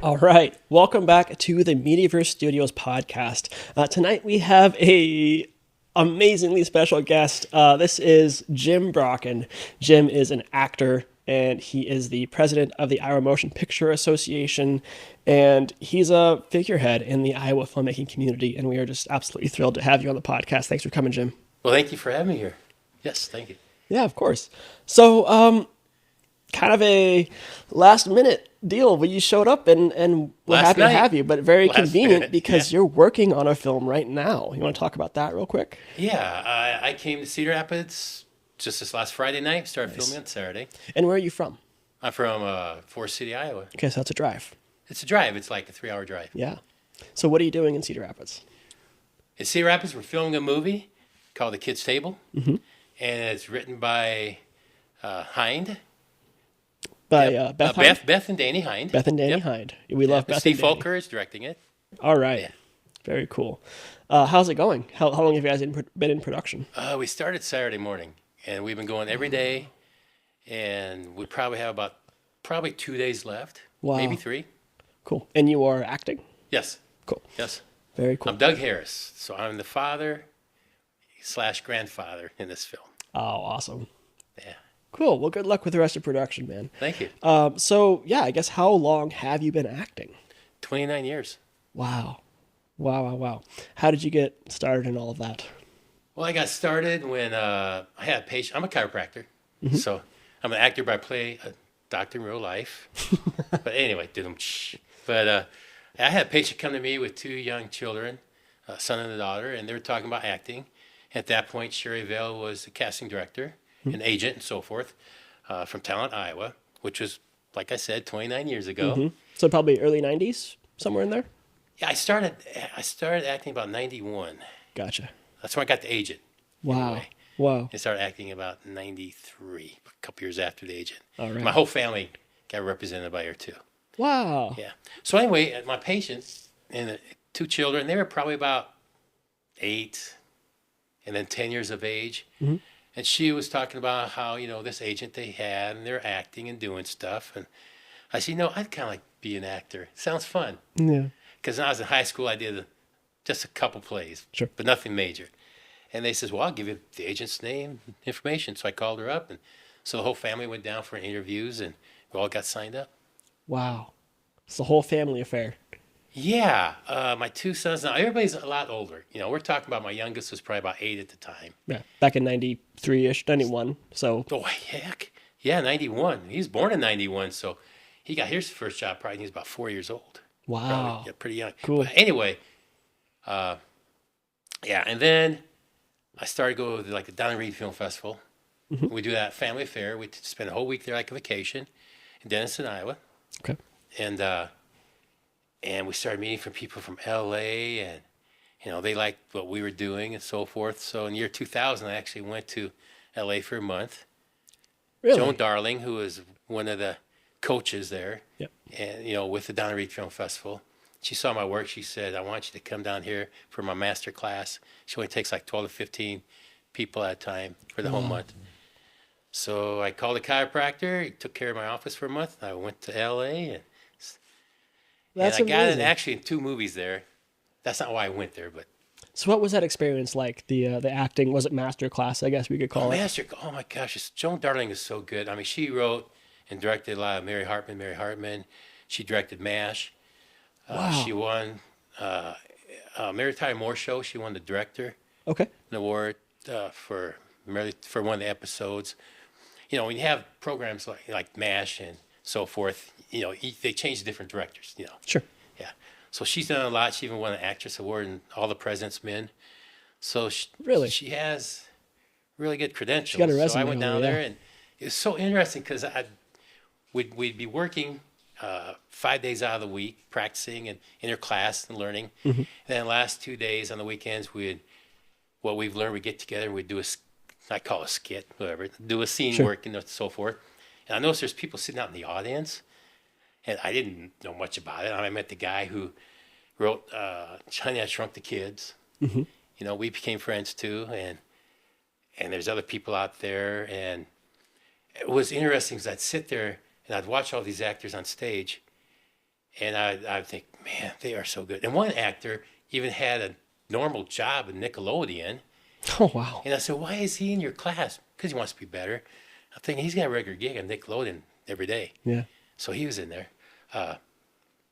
All right, welcome back to the Mediaverse Studios podcast. Tonight we have a amazingly special guest. This is Jim Brockhohn. Jim is an actor, and he is the president of the Iowa Motion Picture Association, and he's a figurehead in the Iowa filmmaking community. And we are just absolutely thrilled to have you on the podcast. Thanks for coming, Jim. Well, thank you for having me here. Yes, thank you. Yeah, of course. So, kind of a last minute deal where you showed up and we're happy to have you, but very convenient because you're working on a film right now. You want to talk about that real quick? Yeah, I came to Cedar Rapids just this last Friday night, started filming on Saturday. And where are you from? I'm from Forest City, Iowa. Okay, so that's a drive. It's a drive. It's like a 3-hour drive. Yeah. So what are you doing in Cedar Rapids? In Cedar Rapids, we're filming a movie called The Kid's Table, mm-hmm. and it's written by Hind. By Beth and Danny Hind. Beth and Danny Hind. We love Beth Steve and Danny. Folker is directing it. All right. Yeah. Very cool. How's it going? How long have you guys been in production? We started Saturday morning, and we've been going every day, and we probably have about 2 days left, maybe 3. Cool. And you are acting? Yes. Cool. Yes. Very cool. I'm Doug Harris, so I'm the father/grandfather in this film. Oh, awesome. Yeah. Cool. Well, good luck with the rest of production, man. Thank you. So, yeah, I guess how long have you been acting? 29 years. Wow. Wow. How did you get started in all of that? Well, I got started when I had a patient. I'm a chiropractor, mm-hmm. so I'm an actor, but I play a doctor in real life. But anyway, But I had a patient come to me with 2 young children, a son and a daughter, and they were talking about acting. At that point, Sherry Vale was the casting director, an agent and so forth, from Talent, Iowa, which was, like I said, 29 years ago. Mm-hmm. So probably early 90s, somewhere in there? Yeah, I started acting about 91. Gotcha. That's when I got the agent. Wow. Anyway. Wow. I started acting about 93, a couple years after the agent. All right. My whole family got represented by her, too. Wow. Yeah. So anyway, my patient and the 2 children, they were probably about 8 and then 10 years of age. Mm-hmm. And she was talking about how, this agent they had, and they're acting and doing stuff. And I said, I'd kind of like be an actor. Sounds fun. Yeah. Because when I was in high school, I did just a couple plays, Sure. but nothing major. And they says, well, I'll give you the agent's name, information. So I called her up. And so the whole family went down for interviews, and we all got signed up. Wow. It's a whole family affair. Yeah. My 2 sons, now everybody's a lot older. We're talking about my youngest was probably about 8 at the time. Yeah. Back in 93-ish, 91. So. Oh, heck. Yeah, 91. He was born in 91. So he got his first job probably when he was about 4 years old. Wow. Probably, yeah, pretty young. Cool. But anyway, yeah. And then I started going to the Don Reed Film Festival. Mm-hmm. We do that family affair. We spend a whole week there like a vacation in Denison, Iowa. Okay. And we started meeting people from L.A. and, they liked what we were doing and so forth. So in the year 2000, I actually went to L.A. for a month. Really? Joan Darling, who was one of the coaches there, Yep. and, with the Don Reed Film Festival. She saw my work. She said, I want you to come down here for my master class. She only takes like 12 to 15 people at a time for the whole month. So I called a chiropractor. He took care of my office for a month. I went to L.A. and That's I got amazing. actually in 2 movies there. That's not why I went there, but So what was that experience like? The acting, was it master class, I guess we could call it? oh my gosh, Joan Darling is so good. I mean, she wrote and directed a lot of Mary Hartman. She directed MASH. Wow. She won Mary Tyler Moore Show. She won the director Okay. an award for one of the episodes. When you have programs like MASH and so forth, they change different directors. Sure. Yeah. So she's done a lot. She even won an Actress Award in All the President's Men. So Really? she has really good credentials. She got a resume so I went down over, there, yeah. and it was so interesting because we'd be working 5 days out of the week, practicing and in her class and learning. Mm-hmm. And then the last 2 days on the weekends, what we've learned, we'd get together and we'd do I call it a skit, whatever, do a scene Sure. work and so forth. And I noticed there's people sitting out in the audience, and I didn't know much about it. I met the guy who wrote Honey, I Shrunk the Kids. Mm-hmm. We became friends too, and there's other people out there. And it was interesting because I'd sit there and I'd watch all these actors on stage, And I think, man, they are so good. And one actor even had a normal job in Nickelodeon. Oh, wow. And I said, why is he in your class? Because he wants to be better. I'm thinking he's got a regular gig on Nickelodeon every day. Yeah. So he was in there.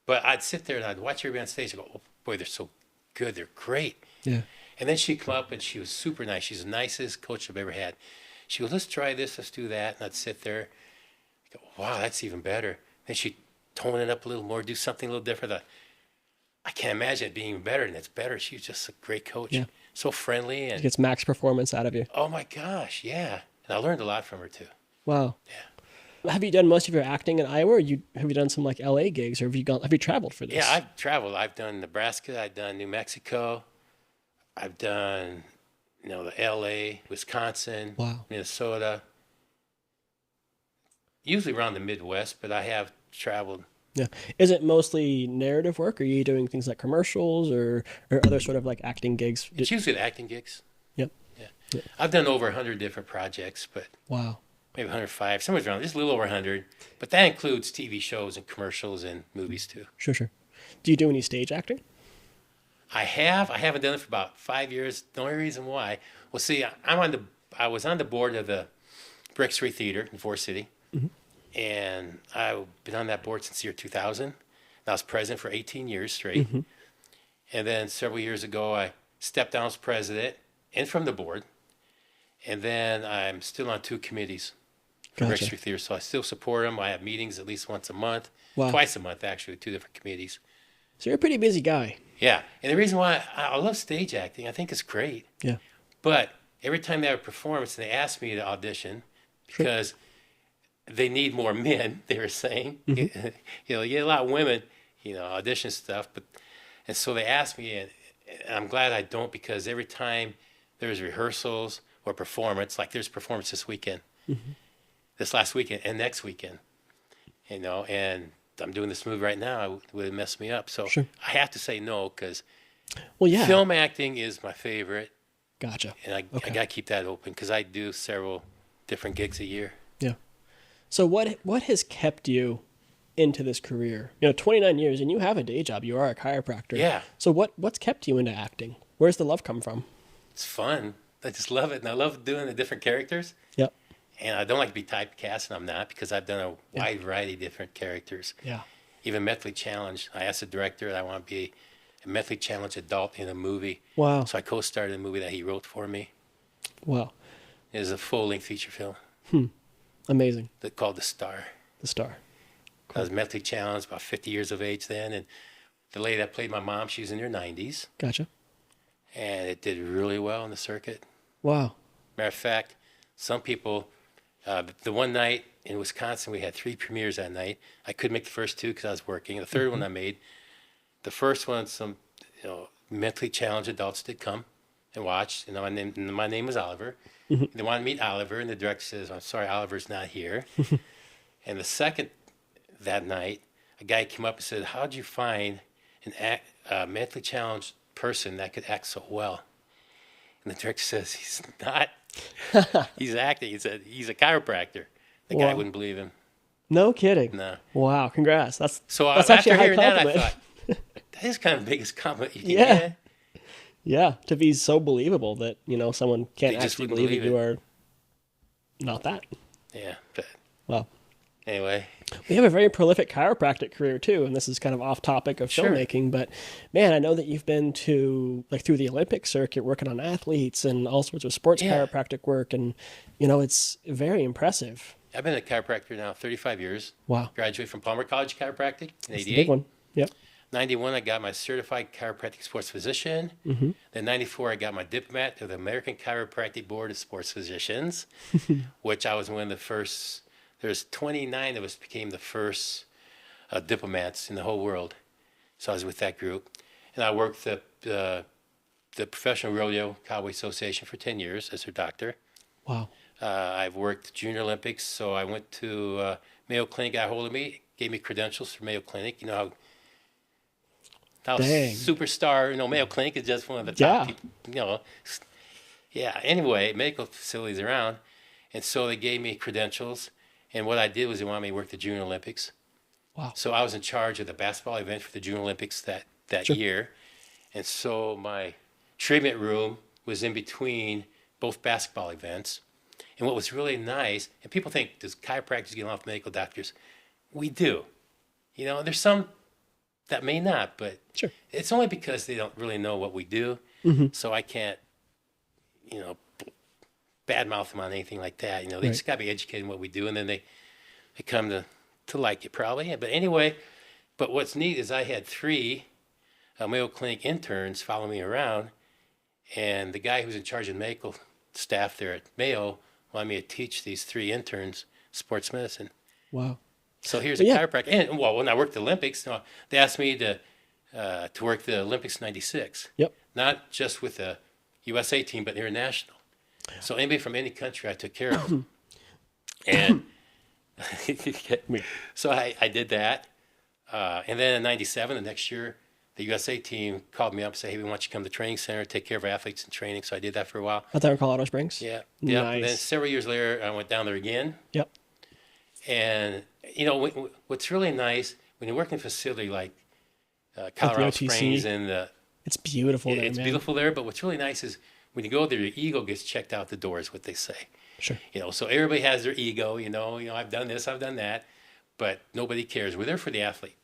But I'd sit there and I'd watch everybody on stage and go, oh, boy, they're so good. They're great. Yeah. And then she'd come up and she was super nice. She's the nicest coach I've ever had. She goes, let's try this, let's do that. And I'd sit there, go, wow, that's even better. Then she'd tone it up a little more, do something a little different. I can't imagine it being even better, and it's better. She was just a great coach. Yeah. So friendly. She And gets max performance out of you. oh my gosh, yeah. And I learned a lot from her too. Wow. Yeah. Have you done most of your acting in Iowa, or have you done some like LA gigs, or have you traveled for this? Yeah, I've traveled. I've done Nebraska. I've done New Mexico. I've done, the LA, Wisconsin, Wow. Minnesota. Usually around the Midwest, but I have traveled. Yeah. Is it mostly narrative work, or are you doing things like commercials or other sort of like acting gigs? It's usually the acting gigs. Yep. Yeah. Yep. I've done over 100 different projects, but Wow. maybe 105, somewhere around, just a little over 100. But that includes TV shows and commercials and movies too. Sure, sure. Do you do any stage acting? I haven't done it for about 5 years. The only reason why, well, see, I was on the board of the Brick Street Theater in Forest City, and I've been on that board since the year 2000. And I was president for 18 years straight. And then several years ago, I stepped down as president and from the board. And then I'm still on 2 committees for Brick Gotcha. Street Theater, so I still support them. I have meetings at least once a month, Wow. twice a month actually, 2 different committees. So you're a pretty busy guy. Yeah, and the reason why I love stage acting, I think it's great. Yeah. But every time they have a performance, they ask me to audition because they need more men. They were saying, you get a lot of women, audition stuff, and so they ask me, and I'm glad I don't, because every time there's rehearsals or performance, like there's performance this weekend, this last weekend, and next weekend, and I'm doing this movie right now, it would have messed me up. So Sure. I have to say no, because Well, yeah. film acting is my favorite, Gotcha. and I Okay. got to keep that open because I do several different gigs a year. Yeah. So what has kept you into this career? 29 years, and you have a day job. You are a chiropractor. Yeah. So what's kept you into acting? Where's the love come from? It's fun. I just love it, and I love doing the different characters. Yep. And I don't like to be typecast, and I'm not, because I've done a wide variety of different characters. Yeah. Even mentally challenged. I asked the director that I want to be a mentally challenged adult in a movie. Wow. So I co-starred in a movie that he wrote for me. Wow. It is a full-length feature film Amazing. called The Star. The Star. I was mentally challenged, about 50 years of age then, and the lady that played my mom, she was in her 90s, Gotcha. and it did really well on the circuit. Wow. Matter of fact, some people, the one night in Wisconsin, we had 3 premieres that night. I couldn't make the first 2 because I was working. The third one I made. The first one, some mentally challenged adults did come and watch. My name was Oliver. They wanted to meet Oliver, and the director says, "I'm sorry, Oliver's not here." And the second that night, a guy came up and said, "How'd you find a mentally challenged person that could act so well?" And the director says, "He's not. He's acting." He said, "He's a chiropractor." The guy Wow. wouldn't believe him. No kidding. No. Wow. Congrats. That's After actually a high hearing that, I compliment. thought, that is kind of the biggest compliment you can Yeah. get. Yeah. To be so believable that someone can't They just actually wouldn't believe that believe you are not that. Yeah. But Wow. anyway, We have a very prolific chiropractic career too, and this is kind of off topic of Sure. filmmaking, but man, I know that you've been to through the Olympic circuit working on athletes and all sorts of sports Yeah. chiropractic work, and it's very impressive. I've been a chiropractor now 35 years. Wow. Graduated from Palmer College Chiropractic in That's the 88. big one. Yep. 91, I got my certified chiropractic sports physician. Then 94, I got my diplomat of the American Chiropractic Board of Sports Physicians, which I was one of the first. There's 29 of us became the first diplomats in the whole world. So I was with that group. And I worked the Professional Rodeo Cowboy Association for 10 years as their doctor. Wow. I've worked the Junior Olympics, so I went to Mayo Clinic, got a hold of me, gave me credentials for Mayo Clinic. You know how Dang. superstar, Mayo Clinic is just one of the top Yeah. people, Yeah, anyway, medical facilities around. And so they gave me credentials. And what I did was they wanted me to work the Junior Olympics. Wow. So I was in charge of the basketball event for the June Olympics that Sure. year. And so my treatment room was in between both basketball events. And what was really nice, and people think, does chiropractors get along with medical doctors? We do. You know, there's some that may not, but Sure. it's only because they don't really know what we do. Mm-hmm. So I can't, you know, badmouth them on anything like that. You know, they Right. just got to be educated in what we do, and then they come to like it probably. But anyway, but what's neat is I had 3 Mayo Clinic interns follow me around, and the guy who's in charge of the medical staff there at Mayo wanted me to teach these 3 interns sports medicine. Wow. So here's But a yeah. chiropractor. And well, when I worked the Olympics, they asked me to work the Olympics '96. Yep. Not just with the USA team, but international. So anybody from any country, I took care of. And you get me. So I did that. And then in '97, the next year, the USA team called me up and said, hey, we want you to come to the training center, take care of our athletes in training. So I did that for a while. Out there in Colorado Springs? Yeah. Yeah. Nice. And then several years later, I went down there again. Yep. And, you know, what's really nice, when you work in a facility like Colorado OTC. Springs, and It's beautiful there, it's man. beautiful there, but what's really nice is when you go there, your ego gets checked out the door, is what they say. Sure. You know, so everybody has their ego, you know, I've done this, I've done that, but nobody cares. We're there for the athlete.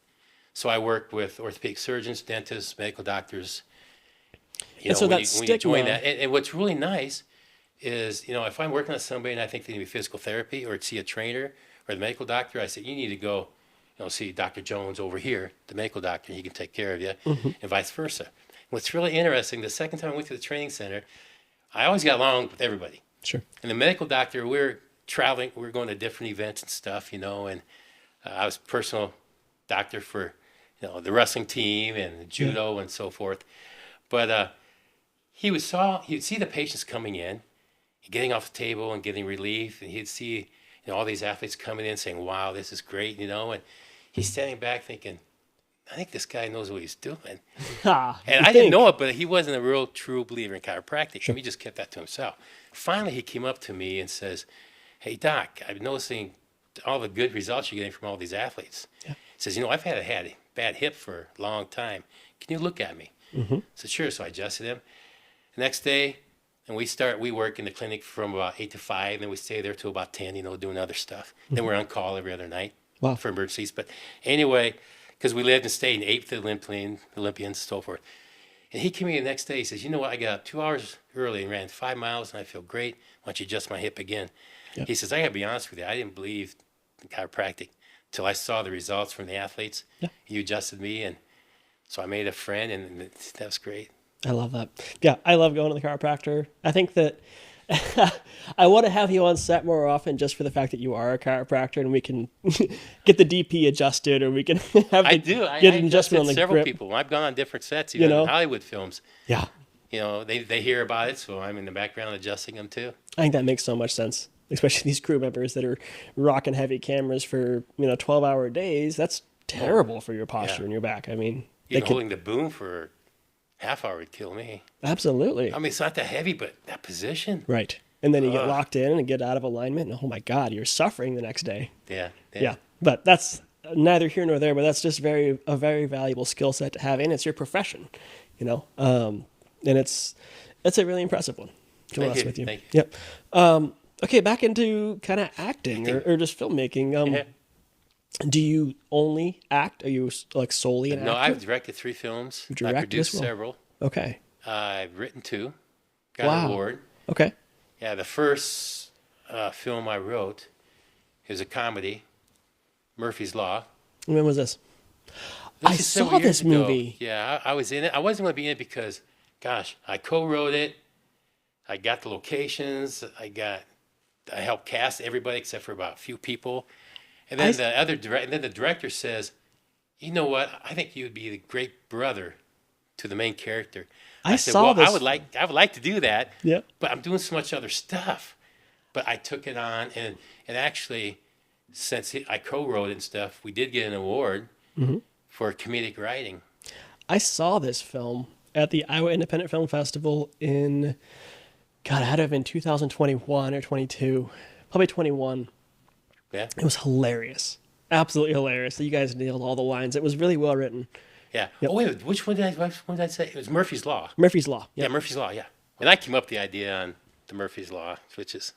So I work with orthopedic surgeons, dentists, medical doctors. You And so when that when you join stigma- that, and what's really nice is, you know, if I'm working on somebody and I think they need physical therapy or see a trainer or the medical doctor, I say, you need to go, you know, see Dr. Jones over here, the medical doctor, and he can take care of you, and vice versa. What's really interesting, the second time I went to the training center, I always got along with everybody. Sure. And the medical doctor, we're traveling, we're going to different events and stuff, you know, and I was personal doctor for, you know, the wrestling team and the judo and so forth. But he would see the patients coming in, getting off the table and getting relief, and he'd see, you know, all these athletes coming in saying, wow, this is great, you know, and he's standing back thinking, I think this guy knows what he's doing. Ha, And you I didn't think. know it, but he wasn't a real true believer in chiropractic. Sure. He just kept that to himself. Finally, he came up to me and says, hey, Doc, I've been noticing all the good results you're getting from all these athletes. Yeah. He says, you know, I've had a bad hip for a long time. Can you look at me? I said, sure. So I adjusted him. The next day, and we work in the clinic from about 8 to 5, and then we stay there till about 10, you know, doing other stuff. Then we're on call every other night Wow. for emergencies. But anyway, because we lived and stayed and ate with the Olympians and so forth. And he came in the next day. He says, you know what? I got up 2 hours early and ran 5 miles, and I feel great. Why don't you adjust my hip again? Yeah. He says, I got to be honest with you. I didn't believe in chiropractic until I saw the results from the athletes. Yeah. You adjusted me, and so I made a friend, and that was great. I love that. Yeah, I love going to the chiropractor. I think that I want to have you on set more often just for the fact that you are a chiropractor and we can get the DP adjusted, or we can have I the, do. I get an adjustment on the several grip. people. I've gone on different sets, even know? in Hollywood films. Yeah, You know, they hear about it, so I'm in the background adjusting them too. I think that makes so much sense, especially these crew members that are rocking heavy cameras for 12-hour days. That's terrible for your posture and your back. I mean, Even holding the boom for half hour would kill me. absolutely I mean, it's not that heavy, but that position. right. And then you get Ugh. locked in and get out of alignment, and oh my God, you're suffering the next day. Yeah. Yeah, but that's neither here nor there. But that's just a very valuable skill set to have, and it's your profession, and it's a really impressive one. To be honest with you. Thank you. Yep. Okay, back into kind of acting or just filmmaking. Yeah. Do you only act? Are you like solely an No, actor? I've directed 3 films. You I directed produced as well? several. Okay. I've written 2. Got Wow. an award. Okay. Yeah, the first film I wrote is a comedy, Murphy's Law. When was this? This I is several saw years this ago. movie. Yeah, I was in it. I wasn't going to be in it because, gosh, I co-wrote it. I got the locations. I helped cast everybody except for about a few people. And then the director says, "You know what? I think you would be the great brother to the main character." I said, saw "Well, this. I would like to do that. Yeah. But I'm doing so much other stuff." But I took it on, and actually, since I co-wrote it and stuff, we did get an award for comedic writing. I saw this film at the Iowa Independent Film Festival in, God, it had to have been 2021 or 22, probably 21. Yeah. It was hilarious. Absolutely hilarious. You guys nailed all the lines. It was really well written. Yeah. Yep. Oh wait, which one did I say? It was Murphy's Law. Murphy's Law. Yeah, Yep. Murphy's Law. Yeah. And I came up with the idea on the Murphy's Law, which is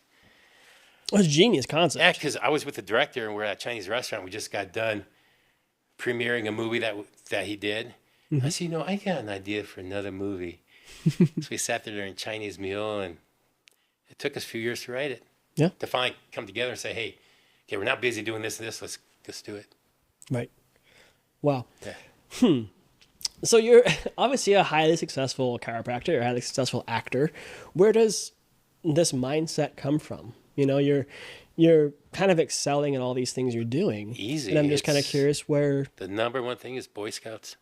It was a genius concept. yeah, because I was with the director and we're at a Chinese restaurant. We just got done premiering a movie that he did. I said, I got an idea for another movie. So we sat there during Chinese meal, and it took us a few years to write it. Yeah. To finally come together and say, hey, okay, we're not busy doing this and this. Let's do it. Right. Wow. Yeah. So you're obviously a highly successful chiropractor, a highly successful actor. Where does this mindset come from? You're kind of excelling in all these things you're doing. Easy. And I'm just kind of curious where The number one thing is Boy Scouts.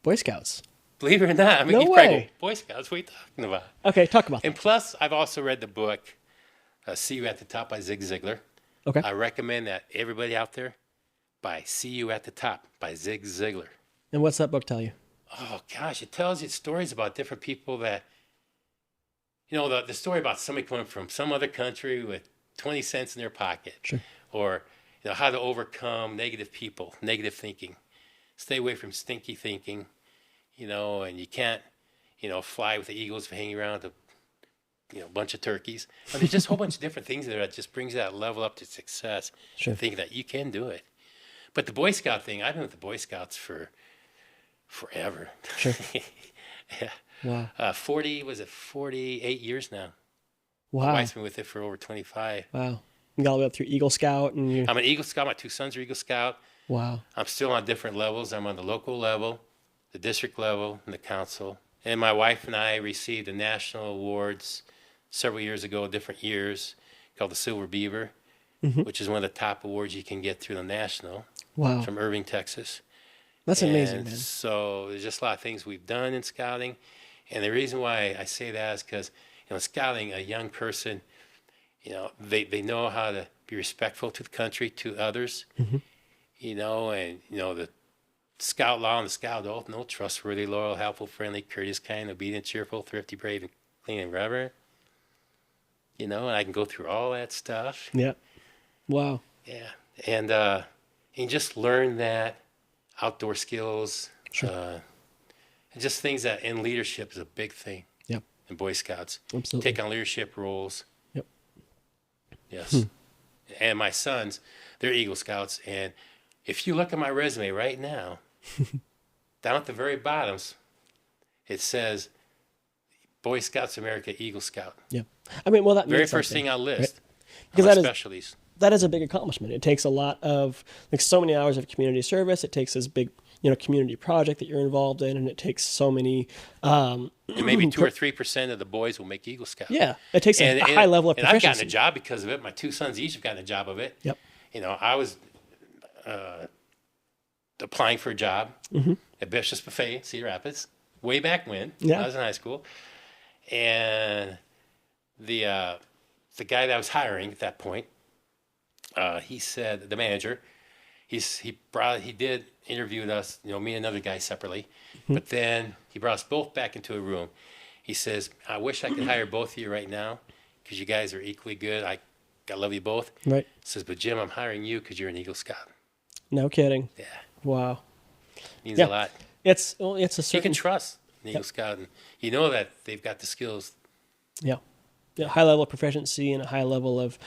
Boy Scouts. Believe it or not. I mean, No you probably way. go, Boy Scouts, what are you talking about? Okay, talk about that. And plus, I've also read the book, See You at the Top by Zig Ziglar. Okay. I recommend that everybody out there buy See You at the Top by Zig Ziglar. And what's that book tell you? Oh, gosh, it tells you stories about different people that, the story about somebody coming from some other country with 20 cents in their pocket. Sure. Or, how to overcome negative people, negative thinking. Stay away from stinky thinking, and you can't, fly with the eagles for hanging around a bunch of turkeys. There's just a whole bunch of different things there that just brings that level up to success. Sure. Think that you can do it. But the Boy Scout thing, I've been with the Boy Scouts for forever. Sure. Yeah. Wow. 48 years now. My Wow. wife's been with it for over 25. Wow. You got all the way up through Eagle Scout and you. I'm an Eagle Scout. My two sons are Eagle Scout. Wow. I'm still on different levels. I'm on the local level, the district level, and the council. And my wife and I received the national awards several years ago, different years, called the Silver Beaver, which is one of the top awards you can get through the national Wow. from Irving, Texas. That's amazing, And man. so there's just a lot of things we've done in scouting. And the reason why I say that is because, scouting, a young person, they know how to be respectful to the country, to others, and, the scout law and the scout oath, no, trustworthy, loyal, helpful, friendly, courteous, kind, obedient, cheerful, thrifty, brave, and clean and reverent. And I can go through all that stuff. Yeah. Wow. Yeah. And just learn that outdoor skills, Sure. and just things that in leadership is a big thing. Yep. In Boy Scouts. Absolutely. Take on leadership roles. Yep. Yes. And my sons, they're Eagle Scouts. And if you look at my resume right now, down at the very bottoms, it says Boy Scouts America Eagle Scout. Yeah. I mean, well, that Very means first something, thing on list. right? Because My that is specialties. that is a big accomplishment. It takes a lot of so many hours of community service. It takes this big community project that you're involved in, and it takes so many. And maybe 2 or 3% of the boys will make Eagle Scout. Yeah, it takes a high level of and I've proficiency. gotten a job because of it. My two sons each have gotten a job of it. Yep. I was applying for a job at Bishop's Buffet, Cedar Rapids, way back when Yeah. I was in high school, and the guy that I was hiring at that point, he said, the manager, he did interview with us, me and another guy separately, but then he brought us both back into a room. He says, I wish I could hire both of you right now because you guys are equally good. I love you both. Right. He says, but Jim, I'm hiring you because you're an Eagle Scout. No kidding. Yeah, Wow. means Yeah. a lot. It's a You certain. can trust an Eagle Scout, and you know that they've got the skills. Yeah. Yeah. High level of proficiency and a high level of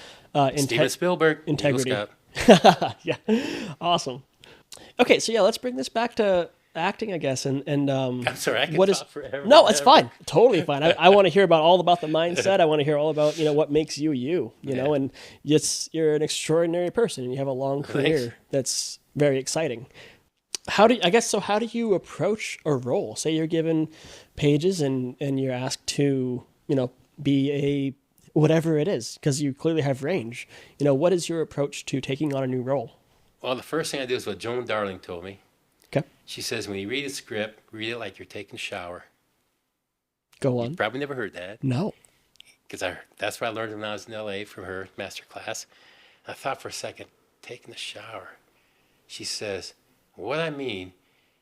Steven Spielberg, integrity. Eagle Scout. Yeah. Awesome. Okay, so let's bring this back to acting, I guess. And I'm sorry, I can what talk is forever. no, it's fine, totally fine. I want to hear all about the mindset. I want to hear all about what makes you you. Yeah. And you're an extraordinary person, and you have a long career Thanks. that's very exciting. How do you approach a role? Say you're given pages and you're asked to be a whatever it is, because you clearly have range. What is your approach to taking on a new role? Well, the first thing I do is what Joan Darling told me. Okay, She says, when you read a script, read it like you're taking a shower. go on. You probably never heard that, No. because that's what I learned when I was in L.A. from her master class. I thought for a second, taking a shower. She says, what I mean,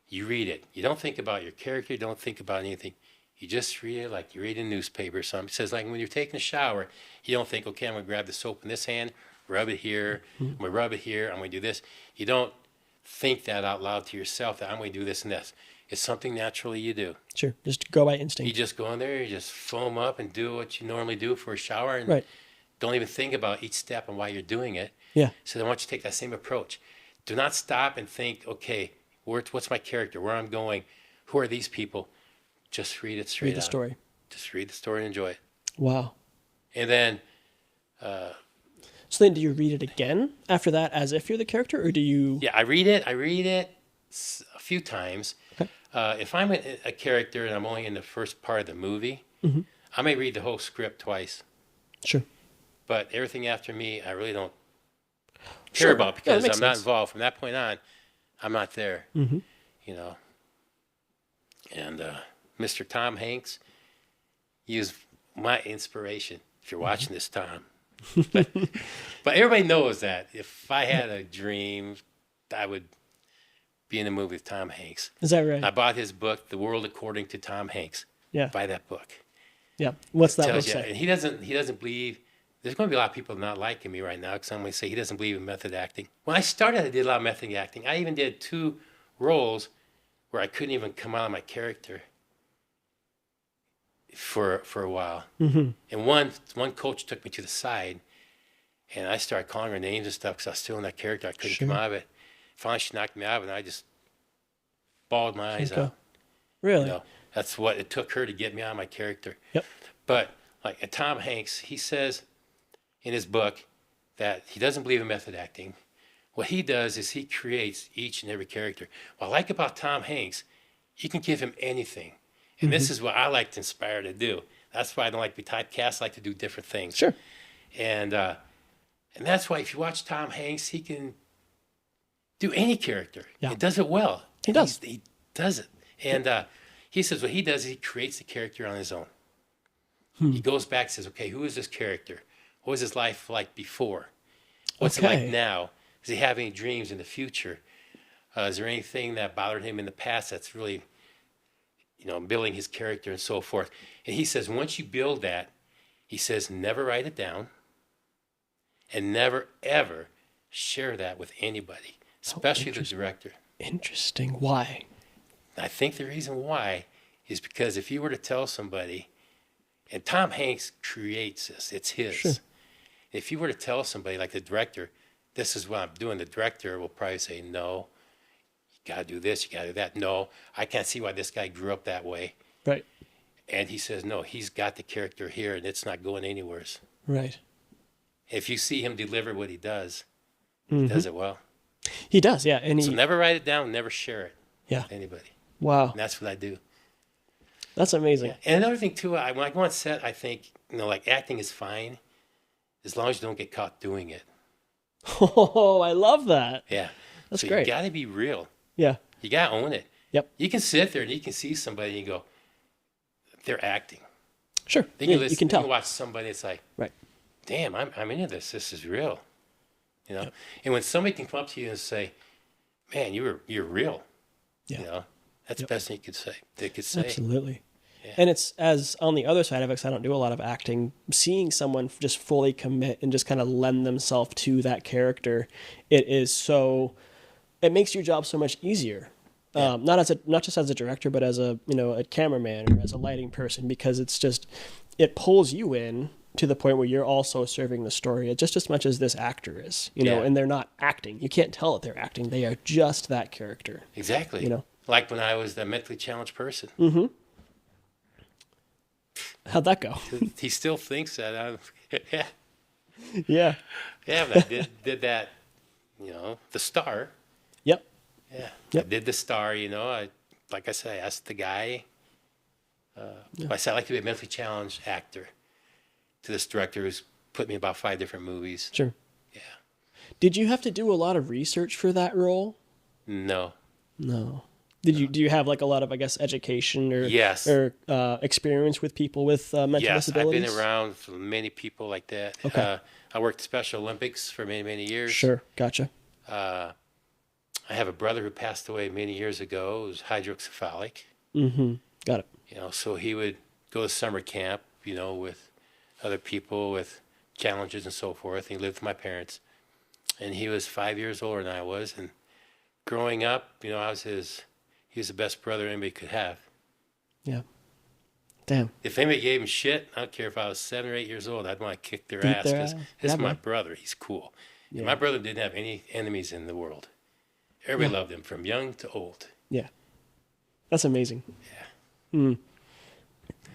you read it. You don't think about your character. You don't think about anything. You just read it like you read a newspaper or something. It says, like when you're taking a shower, you don't think, okay, I'm going to grab the soap in this hand, rub it here. I'm going to rub it here. I'm going to do this. You don't think that out loud to yourself that I'm going to do this and this. It's something naturally you do. Sure. Just go by You instinct. just go in there, you just foam up and do what you normally do for a shower, and Right. don't even think about each step and why you're doing it. Yeah. So then, why don't you take that same approach? Do not stop and think, okay, what's my character? Where I'm going? Who are these people? Just read it straight Read the out. story. Just read the story and enjoy it. Wow. And then, So then do you read it again after that as if you're the character, or do you... yeah, I read it a few times. Okay. If I'm a character and I'm only in the first part of the movie, I may read the whole script twice. Sure. But everything after me, I really don't Sure. care about, Yeah, that because makes I'm not sense. involved. From that point on, I'm not there. Mm-hmm. You know. And Mr. Tom Hanks, he was my inspiration. If you're watching this, Tom. But everybody knows that if I had a dream, I would be in a movie with Tom Hanks. Is that right? I bought his book, The World According to Tom Hanks. Yeah. Buy that book. Yeah. What's that book Tells you, say? and he doesn't believe. There's going to be a lot of people not liking me right now because I'm going to say he doesn't believe in method acting. When I started, I did a lot of method acting. I even did 2 roles where I couldn't even come out of my character for a while. Mm-hmm. And one coach took me to the side, and I started calling her names and stuff because I was still in that character. I couldn't come out of it. Finally, she knocked me out of it, and I just bawled my eyes out. Really? You know, that's what it took her to get me out of my character. Yep. But like Tom Hanks, he says in his book that he doesn't believe in method acting. What he does is he creates each and every character. What I like about Tom Hanks, you can give him anything. And this is what I like to inspire to do. That's why I don't like to be typecast. I like to do different things. Sure. And that's why if you watch Tom Hanks, he can do any character. Yeah. He does it well. He does. He does it. And he says what he does is he creates the character on his own. He goes back and says, okay, who is this character? What was his life like before? What's it like now? Does he have any dreams in the future? Is there anything that bothered him in the past that's really, building his character and so forth? And he says, once you build that, he says, never write it down and never, ever share that with anybody, especially the director. Interesting. Why? I think the reason why is because if you were to tell somebody, and Tom Hanks creates this, it's his. Sure. If you were to tell somebody, like the director, this is what I'm doing, the director will probably say, no, you got to do this, you got to do that. No, I can't see why this guy grew up that way. Right. And he says, no, he's got the character here and it's not going anywhere. Right. If you see him deliver what he does, he does it well. He does, yeah. And So never write it down, never share it with anybody. Wow. And that's what I do. That's amazing. Yeah. And another thing too, when I go on set, I think, like acting is fine as long as you don't get caught doing it. Oh, I love that. Yeah. That's so great. You got to be real. Yeah. You got to own it. Yep. You can sit there and you can see somebody and you go, they're acting. Sure. Then Yeah, you listen, you can then tell. you watch somebody, it's like, Right. damn, I'm into this. This is real. And when somebody can come up to you and say, man, you're real. Yeah. That's the best thing they could say. Absolutely. Yeah. And it's as on the other side of it, 'cause I don't do a lot of acting, seeing someone just fully commit and just kind of lend themselves to that character, it makes your job so much easier. Yeah. Not just as a director, but as a cameraman or as a lighting person, because it pulls you in to the point where you're also serving the story just as much as this actor is, and they're not acting. You can't tell that they're acting. They are just that character. Exactly. Like when I was the mentally challenged person. Mm-hmm. How'd that go? He still thinks that. Yeah. Yeah. Yeah, but I did that, the star. Yep. Yeah. Yep. I did the star, like I said, I asked the guy. I said, I'd like to be a mentally challenged actor. To this director who's put me in about 5 different movies. Sure. Yeah. Did you have to do a lot of research for that role? No. No. Do you have like a lot of, I guess, education or Yes. or experience with people with mental disabilities? I've been around for many people like that. Okay. I worked at Special Olympics for many, many years. Sure. Gotcha. I have a brother who passed away many years ago. Who was hydrocephalic. Mm-hmm. Got it. So he would go to summer camp, with other people with challenges and so forth. He lived with my parents, and he was 5 years older than I was. And growing up, you know, he was the best brother anybody could have. Yeah. Damn. If anybody gave him shit, I don't care if I was 7 or 8 years old, I'd want to kick their ass because this is my brother. He's cool. Yeah. And my brother didn't have any enemies in the world. Everybody loved him from young to old. Yeah. That's amazing. Yeah. Mm.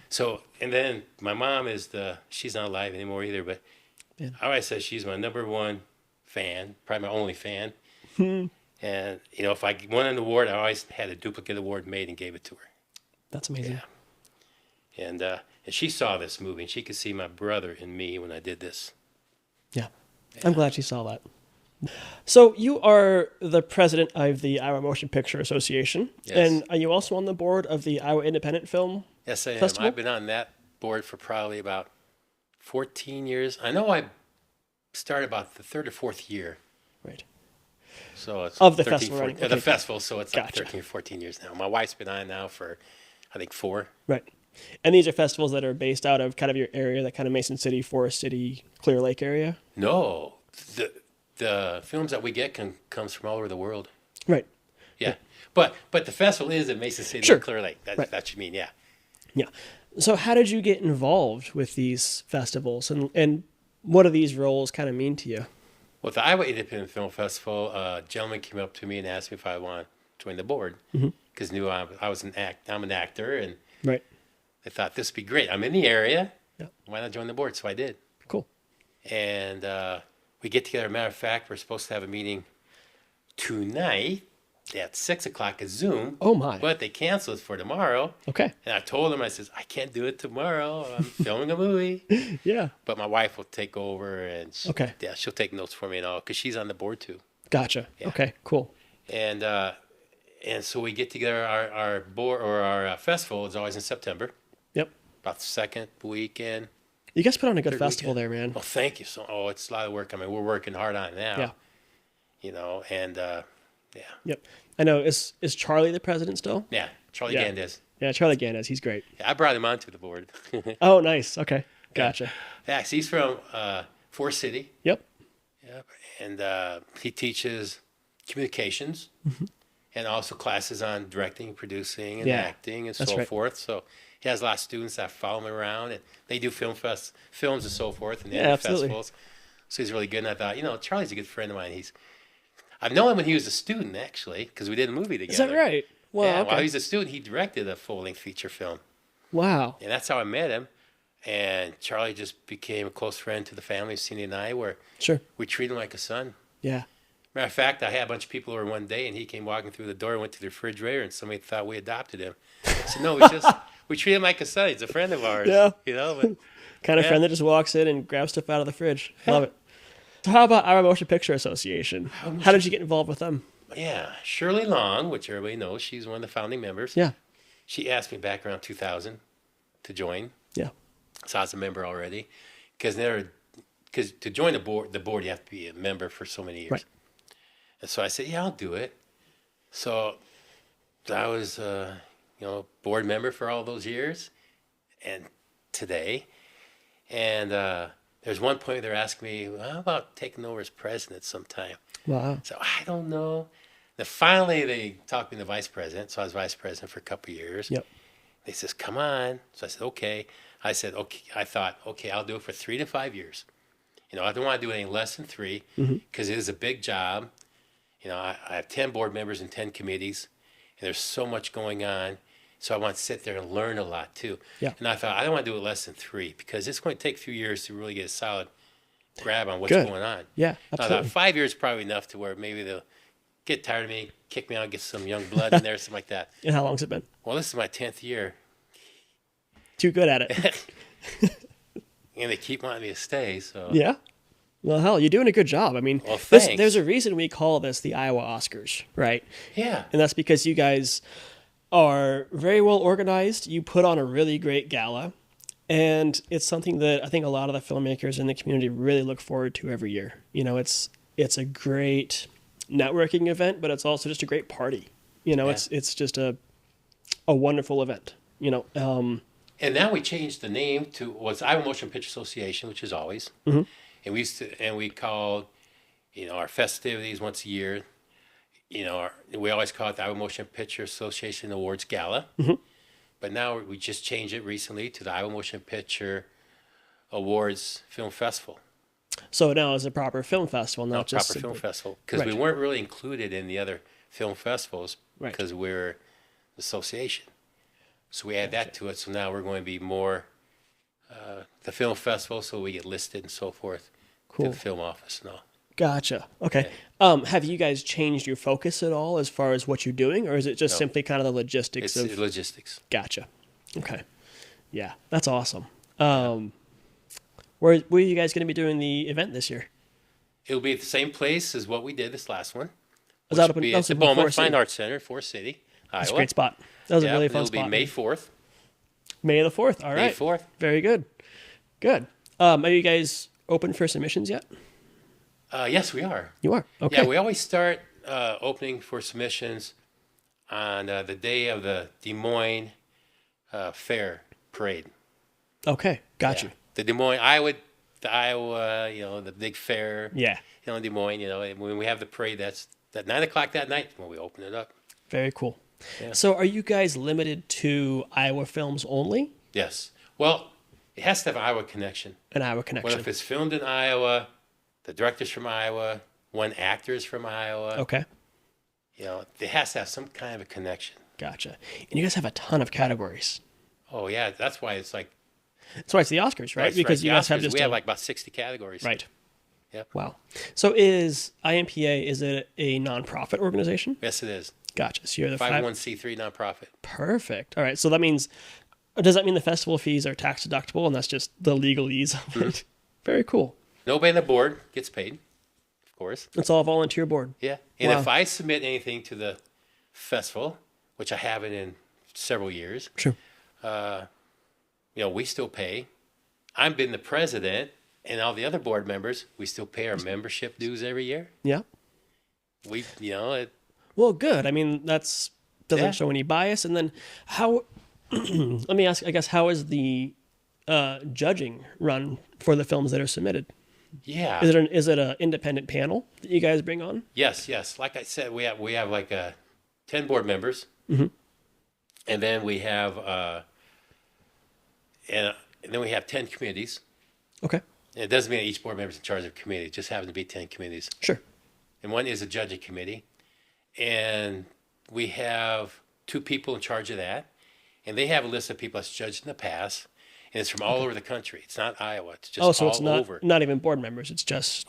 So, and then my mom she's not alive anymore either, but I always say she's my number one fan, probably my only fan. And, you know, if I won an award, I always had a duplicate award made and gave it to her. That's amazing. Yeah. And she saw this movie, and she could see my brother in me when I did this. Yeah. I'm glad she saw that. So you are the president of the Iowa Motion Picture Association. Yes. And are you also on the board of the Iowa Independent Film Yes, I am. Festival? I've been on that board for probably about 14 years. I know I started about the third or fourth year. Right. So it's of the 13, festival, 14, right? Okay. the festival, so it's like Gotcha. 13 or 14 years now. My wife's been on now for, I think, 4. Right. And these are festivals that are based out of kind of your area, that kind of Mason City, Forest City, Clear Lake area? No. The films that we get comes from all over the world. Right. Yeah. But the festival is in Mason City Sure. and Clear Lake. That you mean, yeah. Yeah. So how did you get involved with these festivals, and what do these roles kind of mean to you? Well, the Iowa Independent Film Festival, a gentleman came up to me and asked me if I want to join the board because knew I was I'm an actor, and Right. I thought this would be great. I'm in the area. Yeah. Why not join the board? So I did. Cool. And we get together. Matter of fact, we're supposed to have a meeting tonight at 6 o'clock at Zoom. Oh, my. But they canceled it for tomorrow. Okay. And I told them, I says, I can't do it tomorrow. I'm filming a movie. Yeah. But my wife will take over, and she'll take notes for me and all, because she's on the board too. Gotcha. Yeah. Okay, cool. And so we get together. Our board or our festival is always in September. Yep. About the second weekend. You guys put on a good third festival weekend. there, man. Well, thank you. It's a lot of work. I mean, we're working hard on it now. Yeah. You know, and yeah. Yep. I know. Is Charlie the president still? Yeah, Charlie Yeah. Gandes. Yeah, Charlie Gandes. He's great. Yeah, I brought him onto the board. Oh, nice. Okay. Gotcha. Yeah, so he's from Forest City. Yep. Yep. And he teaches communications and also classes on directing, producing, and acting, and so forth. So he has a lot of students that follow him around, and they do films and so forth, and festivals. So he's really good. And I thought, you know, Charlie's a good friend of mine. I've known him when he was a student, actually, because we did a movie together. Is that right? Wow. Yeah, okay. while he was a student, he directed a full-length feature film. Wow. And that's how I met him. And Charlie just became a close friend to the family, Cindy and I, where we treat him like a son. Yeah. Matter of fact, I had a bunch of people over one day, and he came walking through the door and went to the refrigerator, and somebody thought we adopted him. I said, no, we treat him like a son. He's a friend of ours. Yeah. You know? But, kind of friend that just walks in and grabs stuff out of the fridge. Love it. So how about Iowa Motion Picture Association? How did you get involved with them? Yeah. Shirley Long, which everybody knows, she's one of the founding members. Yeah. She asked me back around 2000 to join. Yeah. So I was a member already. Because to join the board, you have to be a member for so many years. Right. And so I said, yeah, I'll do it. So I was, board member for all those years and today. And there's one point they're asking me, well, how about taking over as president sometime? Wow. So I don't know. Then finally they talked me to vice president. So I was vice president for a couple of years. Yep. They says, come on. So I said, okay. I said, okay. I thought, okay, I'll do it for 3 to 5 years. You know, I don't want to do anything less than 3 because it is a big job. You know, I have 10 board members and 10 committees, and there's so much going on. So I want to sit there and learn a lot too. Yeah. And I thought, I don't want to do it less than 3 because it's going to take a few years to really get a solid grab on what's going on. Yeah, absolutely. I thought 5 years is probably enough to where maybe they'll get tired of me, kick me out, get some young blood in there, something like that. And how long's it been? Well, this is my 10th year. Too good at it. And they keep wanting me to stay, so. Yeah. Well, hell, you're doing a good job. I mean, well, thanks. There's a reason we call this the Iowa Oscars, right? Yeah. And that's because you guys are very well organized. You put on a really great gala. And it's something that I think a lot of the filmmakers in the community really look forward to every year. You know, it's a great networking event, but it's also just a great party. You know, it's just a wonderful event. You know, And now we changed the name to what's Iowa Motion Picture Association, which is always. Mm-hmm. And we called, our festivities once a year. We always call it the Iowa Motion Picture Association Awards Gala. Mm-hmm. But now we just changed it recently to the Iowa Motion Picture Awards Film Festival. So now it's a proper film festival, not just proper film festival, because we weren't really included in the other film festivals because we're an association. So we add that to it. So now we're going to be more the film festival, so we get listed and so forth to the film office and all. Gotcha. Okay. Have you guys changed your focus at all as far as what you're doing, or is it just simply kind of the logistics It's logistics. Gotcha. Okay. Yeah, that's awesome. Where are you guys going to be doing the event this year? It'll be at the same place as what we did this last one. Is that at the Bowman Fine Arts Center, Forest City, Iowa. That's a great spot. That was a really fun spot. It'll be May 4th. May the 4th. All right. May 4th. Very good. Good. Are you guys open for submissions yet? Yes, we are. You are? Okay. Yeah, we always start opening for submissions on the day of the Des Moines Fair Parade. Okay. Got you. The Des Moines, Iowa, the big fair. Yeah. In Des Moines, when we have the parade, that's at 9 o'clock that night when we open it up. Very cool. Yeah. So are you guys limited to Iowa films only? Yes. Well, it has to have an Iowa connection. An Iowa connection. Well, if it's filmed in Iowa, the director's from Iowa, one actor is from Iowa. Okay. It has to have some kind of a connection. Gotcha. And you guys have a ton of categories. Oh, yeah. That's why it's like... That's why it's the Oscars, right? Because you guys have just... We have like about 60 categories. Right. Yep. Wow. So is IMPA, is it a nonprofit organization? Yes, it is. Gotcha. So you're the 501c3 nonprofit. Perfect. All right. So that means... Does that mean the festival fees are tax deductible and that's just the legalese of it? Very cool. Nobody on the board gets paid, of course. It's all volunteer board. Yeah. And if I submit anything to the festival, which I haven't in several years, sure. We still pay. I've been the president, and all the other board members, we still pay our membership dues every year. Yeah. Well, good. I mean, doesn't show any bias. And then how... Let me ask, I guess, how is the judging run for the films that are submitted? Yeah. Is it an independent panel that you guys bring on? Yes. Like I said, we have like 10 board members, mm-hmm. and then we have 10 committees. Okay. And it doesn't mean each board member is in charge of a committee. It just happens to be 10 committees. Sure. And one is a judging committee, and we have 2 people in charge of that. And they have a list of people that's judged in the past, and it's from all over the country. It's not Iowa. It's just so it's over. Not even board members. It's just...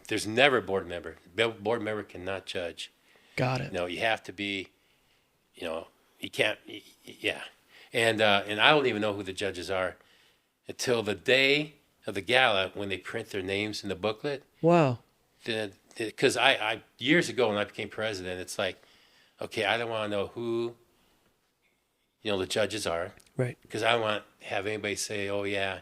There's never a board member. Board member cannot judge. Got it. No, you have to be, you can't, yeah. And I don't even know who the judges are until the day of the gala when they print their names in the booklet. Wow. Because I years ago when I became president, it's like, okay, I don't want to know who... the judges are. Right. Because I don't want to have anybody say, oh, yeah,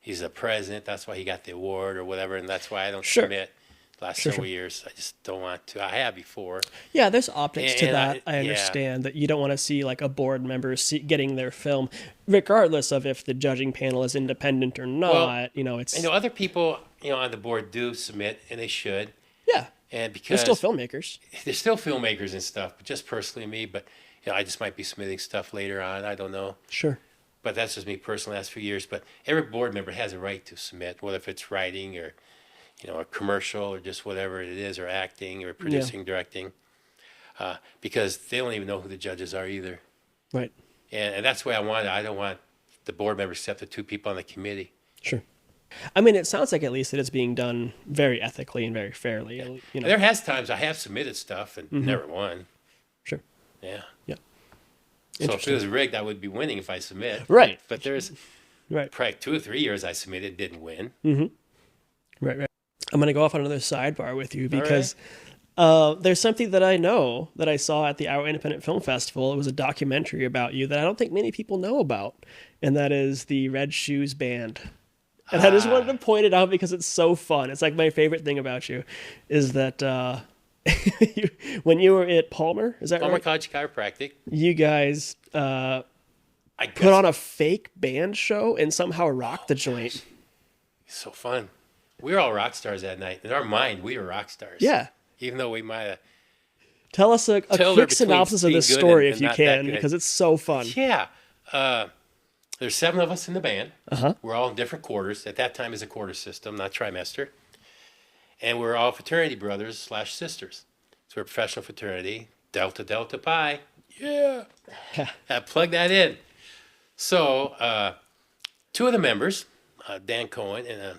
he's the president, that's why he got the award or whatever, and that's why I don't submit the last several years. I just don't want to. I have before. Yeah, there's optics to that. I understand that you don't want to see like a board member getting their film, regardless of if the judging panel is independent or not. Well, it's... other people, on the board do submit, and they should. Yeah. And because... They're still filmmakers. They're still filmmakers and stuff, but just personally me, but... I just might be submitting stuff later on. I don't know. Sure. But that's just me personally, last few years. But every board member has a right to submit, whether if it's writing or, a commercial or just whatever it is, or acting or producing, directing, because they don't even know who the judges are either. Right. And that's the way I don't want the board members except the 2 people on the committee. Sure. I mean, it sounds like at least that it's being done very ethically and very fairly. There has times I have submitted stuff and never won. Sure. Yeah. Yeah. So if it was rigged, I would be winning if I submit. Right. But there's probably 2 or 3 years I submitted, didn't win. Mm-hmm. Right. I'm going to go off on another sidebar with you because there's something that I know that I saw at the Iowa Independent Film Festival. It was a documentary about you that I don't think many people know about, and that is the Red Shoes Band. And I just wanted to point it out because it's so fun. It's like my favorite thing about you is that... when you were at Palmer, is that right? Palmer College Chiropractic. You guys I guess put on a fake band show and somehow rock the joint. it's so fun. We were all rock stars that night. In our mind, we were rock stars. Yeah. Even though we might have. Tell us a Tell quick her between synopsis of being this good story and if you not that can, good. because it's so fun. Yeah. There's 7 of us in the band. Uh-huh. We're all in different quarters. At that time, it's a quarter system, not trimester. And we're all fraternity brothers / sisters. So we're a professional fraternity. Delta Delta Pi. Yeah. Plug that in. So 2 of the members, Dan Cohen and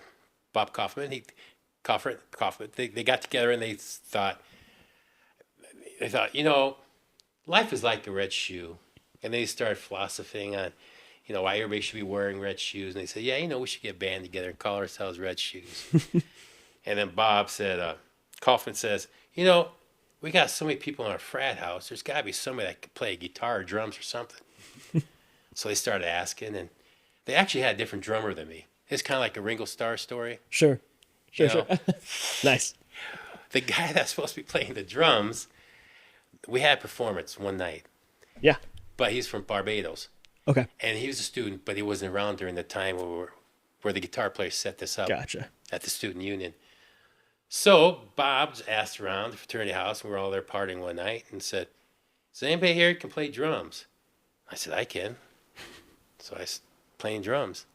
Bob Kaufman, they got together and they thought, life is like a red shoe. And they started philosophizing on, why everybody should be wearing red shoes. And they said, we should get a band together and call ourselves Red Shoes. And then Bob said, Kaufman says, we got so many people in our frat house. There's got to be somebody that could play guitar or drums or something. So they started asking, and they actually had a different drummer than me. It's kind of like a Ringo Starr story. Sure. Sure. Nice. The guy that's supposed to be playing the drums, we had a performance one night. Yeah. But he's from Barbados. Okay. And he was a student, but he wasn't around during the time where the guitar player set this up. Gotcha. At the student union. So Bob's asked around the fraternity house, and we were all there partying one night, and said, "Is anybody here who can play drums?" I said, "I can." So I was playing drums.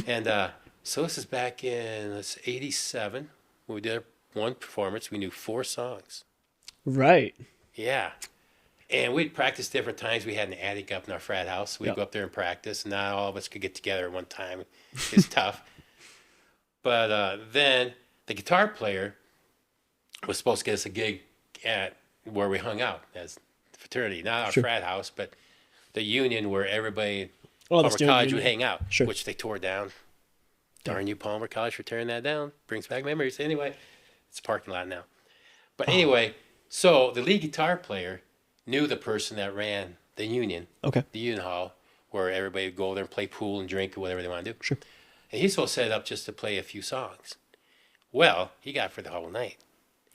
And so this is back in 87 when we did one performance. We knew 4 songs. Right. Yeah. And we'd practice different times. We had an attic up in our frat house. We'd go up there and practice, and not all of us could get together at one time. It's tough. But then the guitar player was supposed to get us a gig at where we hung out as the fraternity. Not our frat house, but the union where everybody, Palmer College would hang out, which they tore down. Darn you, Palmer College, for tearing that down. Brings back memories. Anyway, it's a parking lot now. But anyway, so the lead guitar player knew the person that ran the union, the union hall, where everybody would go there and play pool and drink or whatever they want to do. Sure. And he's supposed to set up just to play a few songs. Well, he got for the whole night.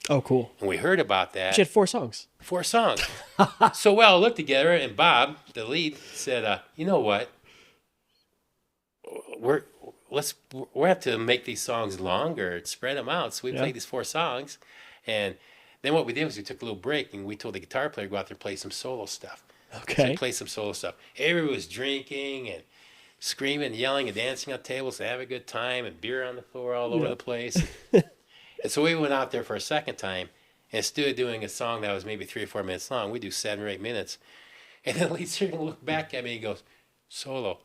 Oh, cool. And we heard about that. She had 4 songs. 4 songs. So we all looked together, and Bob, the lead, said, "You know what? We have to make these songs longer and spread them out." So we played these 4 songs, and then what we did was we took a little break, and we told the guitar player to go out there and play some solo stuff. Okay. So we played some solo stuff. Everybody was drinking and screaming, yelling, and dancing on tables to have a good time, and beer on the floor all over the place. And so we went out there for a second time, and instead of doing a song that was maybe 3 or 4 minutes long, we do 7 or 8 minutes. And then the lead singer looked back at me and goes, "Solo."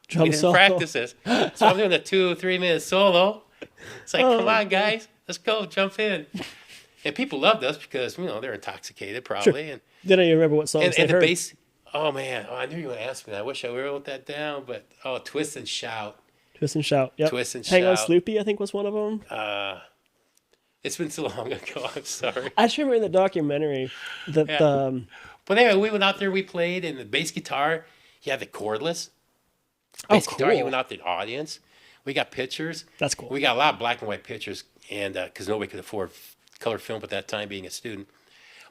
We didn't practice this. So I'm doing a 2 or 3 minute solo. It's like, come on, guys, let's go, jump in. And people loved us because, they're intoxicated probably. And Didn't even remember what songs and they the heard. bass, oh man, I knew you were going to ask me that. I wish I wrote that down, but Twist and Shout. Twist and Shout. Yep. Twist and Hang On Shout. Sloopy, I think, was one of them. It's been so long ago, I'm sorry. I just remember in the documentary that But anyway, we went out there, we played, and the bass guitar, he had the cordless. Bass guitar, he went out to the audience. We got pictures. That's cool. We got a lot of black and white pictures, and because nobody could afford color film at that time, being a student.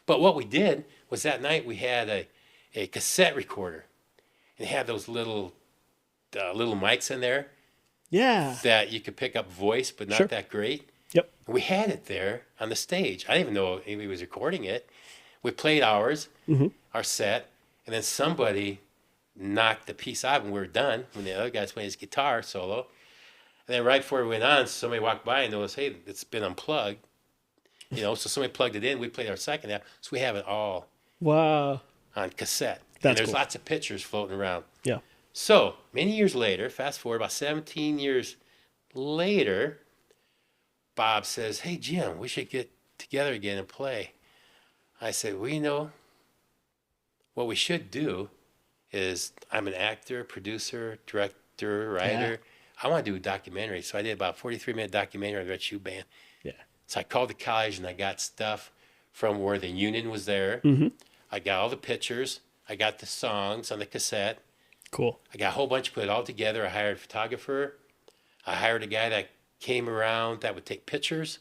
But what we did was that night we had a cassette recorder, and it had those little mics in there. Yeah. That you could pick up voice, but not that great. Yep. We had it there on the stage. I didn't even know anybody was recording it. We played ours, our set, and then somebody knocked the piece out when we were done, when the other guy's playing his guitar solo. And then right before we went on, somebody walked by and noticed, hey, it's been unplugged. So somebody plugged it in. We played our second half. So we have it all on cassette. And there's lots of pictures floating around. Yeah. So many years later, fast forward about 17 years later, Bob says, "Hey, Jim, we should get together again and play." I said, "Well, what we should do is, I'm an actor, producer, director, writer. I want to do a documentary." So I did about a 43-minute documentary on the Red Shoe Band. Yeah. So I called the college, and I got stuff from where the union was there. I got all the pictures. I got the songs on the cassette. Cool. I got a whole bunch, put it all together. I hired a photographer. I hired a guy that came around that would take pictures.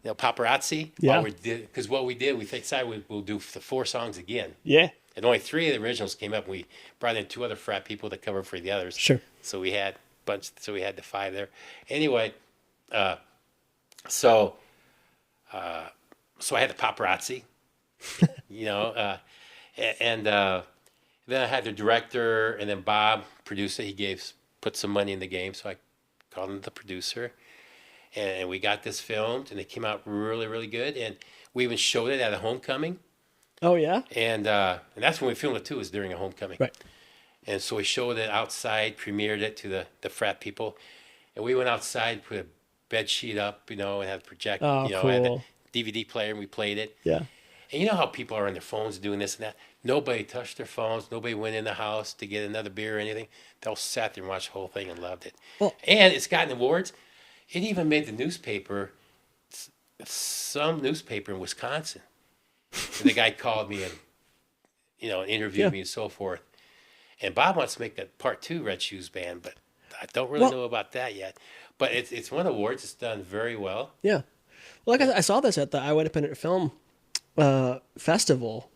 Paparazzi. Yeah. Because what we did, we decided we'll do the 4 songs again. Yeah. And only 3 of the originals came up. And we brought in 2 other frat people to cover for the others. Sure. So we had So we had the 5 there. Anyway, uh, so so I had the paparazzi, you know, and then I had the director, and then Bob produced it. He put some money in the game, so I called him the producer, and we got this filmed, and it came out really, really good. And we even showed it at a homecoming. Oh yeah. And that's when we filmed it too. Was during a homecoming. Right. And so we showed it outside, premiered it to the frat people, and we went outside, put a bed sheet up, you know, and had a projector, Oh, you know, cool. had a DVD player, and we played it. Yeah. And you know how people are on their phones doing this and that. Nobody touched their phones. Nobody went in the house to get another beer or anything. They all sat there and watched the whole thing and loved it. Well, and it's gotten awards. It even made the newspaper, some newspaper in Wisconsin. And the guy called me and, you know, interviewed me and so forth. And Bob wants to make a part 2 Red Shoes Band, but I don't really know about that yet. But it's won awards. It's done very well. Yeah. Well, like I saw this at the Iowa Independent Film Festival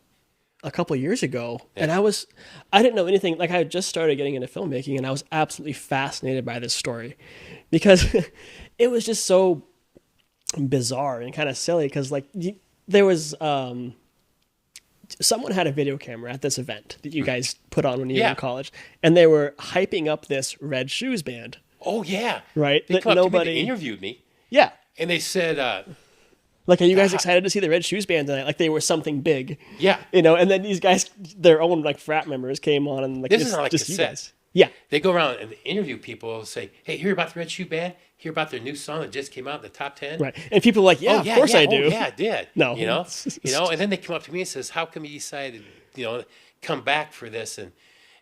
a couple of years ago, and I didn't know anything. Like I had just started getting into filmmaking, and I was absolutely fascinated by this story because it was just so bizarre and kind of silly. Because like there was someone had a video camera at this event that you guys put on when you were in college, and they were hyping up this Red Shoes Band. Oh yeah, right. They come up to me, they interviewed me. Yeah, and they said, like, are you guys excited to see the Red Shoes Band tonight? Like they were something big. Yeah, you know. And then these guys, their own like frat members, came on and like this is not like just cassette. You guys. Yeah, they go around and interview people. Say, hey, hear about the Red Shoe Band? Hear about their new song that just came out in the top 10? Right. And people are like, yeah, of course I do. Oh, yeah, I did. No, you know, and then they come up to me and says, how come you decided, you know, come back for this and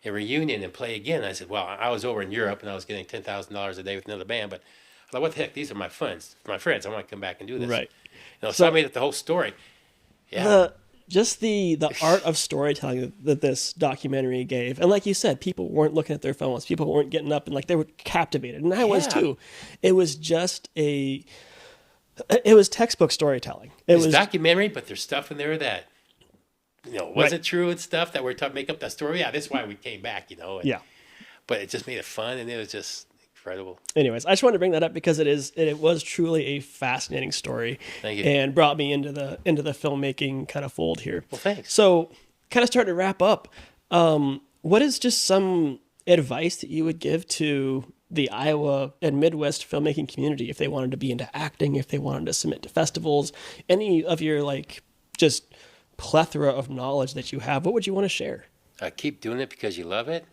a reunion and play again? And I said, well, I was over in Europe and I was getting $10,000 a day with another band, but I thought, what the heck? These are my friends. I want to come back and do this. Right. You know, so I made it the whole story. Yeah. Just the art of storytelling that this documentary gave. And like you said, people weren't looking at their phones. People weren't getting up and like they were captivated. And I was too. It was just it was textbook storytelling. It was documentary, but there's stuff in there that, you know, wasn't true and stuff that we're trying to make up that story. Yeah, that's why we came back, you know. And, but it just made it fun, and it was just incredible. Anyways, I just wanted to bring that up because it was truly a fascinating story. Thank you. And brought me into the filmmaking kind of fold here. Well, thanks. So, kind of starting to wrap up, what is just some advice that you would give to the Iowa and Midwest filmmaking community if they wanted to be into acting, if they wanted to submit to festivals, any of your like just plethora of knowledge that you have? What would you want to share? Keep doing it because you love it.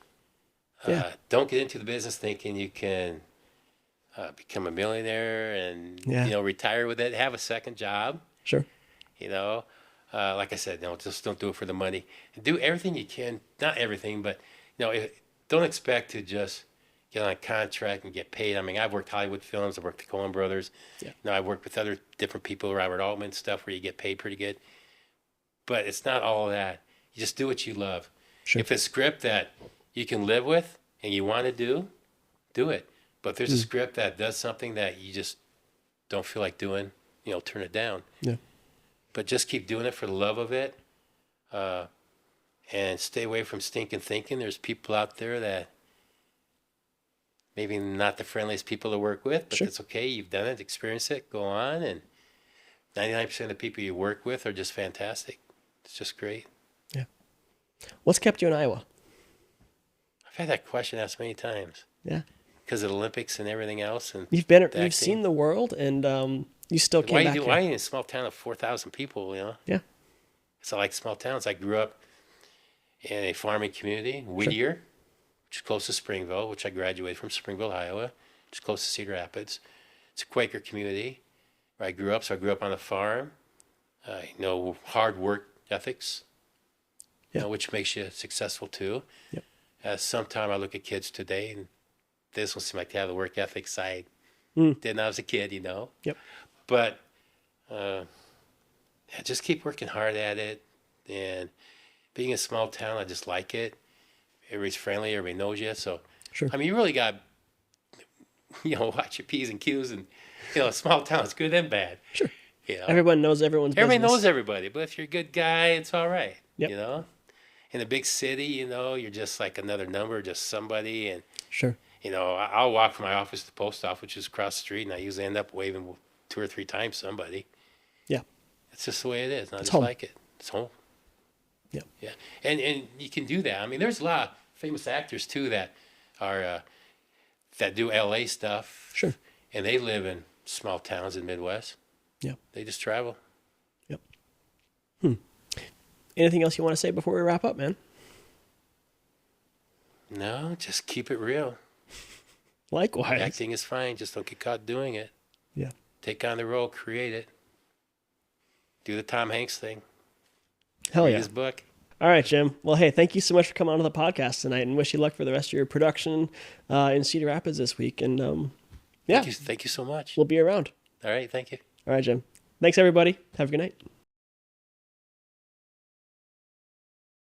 Don't get into the business thinking you can become a millionaire and you know, retire with it. Have a second job. Sure. You know, like I said, no, just don't do it for the money. Do everything you can. Not everything, but you know, don't expect to just get on a contract and get paid. I mean, I've worked Hollywood films. I've worked the Coen Brothers. Yeah. You know, I've worked with other different people, Robert Altman stuff, where you get paid pretty good. But it's not all that. You just do what you love. Sure. If it's a script that you can live with and you want to do it. But if there's a script that does something that you just don't feel like doing, you know, turn it down. Yeah. But just keep doing it for the love of it, and stay away from stinking thinking. There's people out there that maybe not the friendliest people to work with, but it's okay. You've done it, experienced it, go on. And 99% of the people you work with are just fantastic. It's just great. Yeah. What's kept you in Iowa? I've had that question asked many times. Yeah. Because of the Olympics and everything else. And you've seen the world, and you still came back here. Why are you in a small town of 4,000 people, you know? Yeah. So I like small towns. I grew up in a farming community, Whittier, which is close to Springville, which I graduated from Springville, Iowa, which is close to Cedar Rapids. It's a Quaker community where I grew up. So I grew up on a farm. You know, hard work ethics, you know, which makes you successful too. Yep. Sometimes I look at kids today, and they don't seem like they have the work ethic side did when I was a kid, you know. Yep. But just keep working hard at it. And being a small town, I just like it. Everybody's friendly. Everybody knows you. So, I mean, you really got, you know, watch your P's and Q's. And, you know, a small town is good and bad. Sure. You know? Everyone knows everyone's business. Everybody knows everybody. But if you're a good guy, it's all right. Yep. You know? in a big city, you're just like another number, just somebody. And, Sure. I'll walk from my office to the post office, which is across the street, and I usually end up waving 2 or 3 times somebody. Yeah. It's just the way it is. And I just home. like it. It's home. Yeah. Yeah. And you can do that. I mean, there's a lot of famous actors, too, that are that do L.A. stuff. Sure. And they live in small towns in the Midwest. Yeah. They just travel. Yep. Anything else you want to say before we wrap up, man? No, just keep it real. Likewise. Acting is fine. Just don't get caught doing it. Yeah. Take on the role. Create it. Do the Tom Hanks thing. Hell Read yeah. his book. All right, Jim. Well, hey, thank you so much for coming on to the podcast tonight, and wish you luck for the rest of your production in Cedar Rapids this week. And yeah, Thank you so much. we'll be around. All right. Thank you. All right, Jim. Thanks, everybody. Have a good night.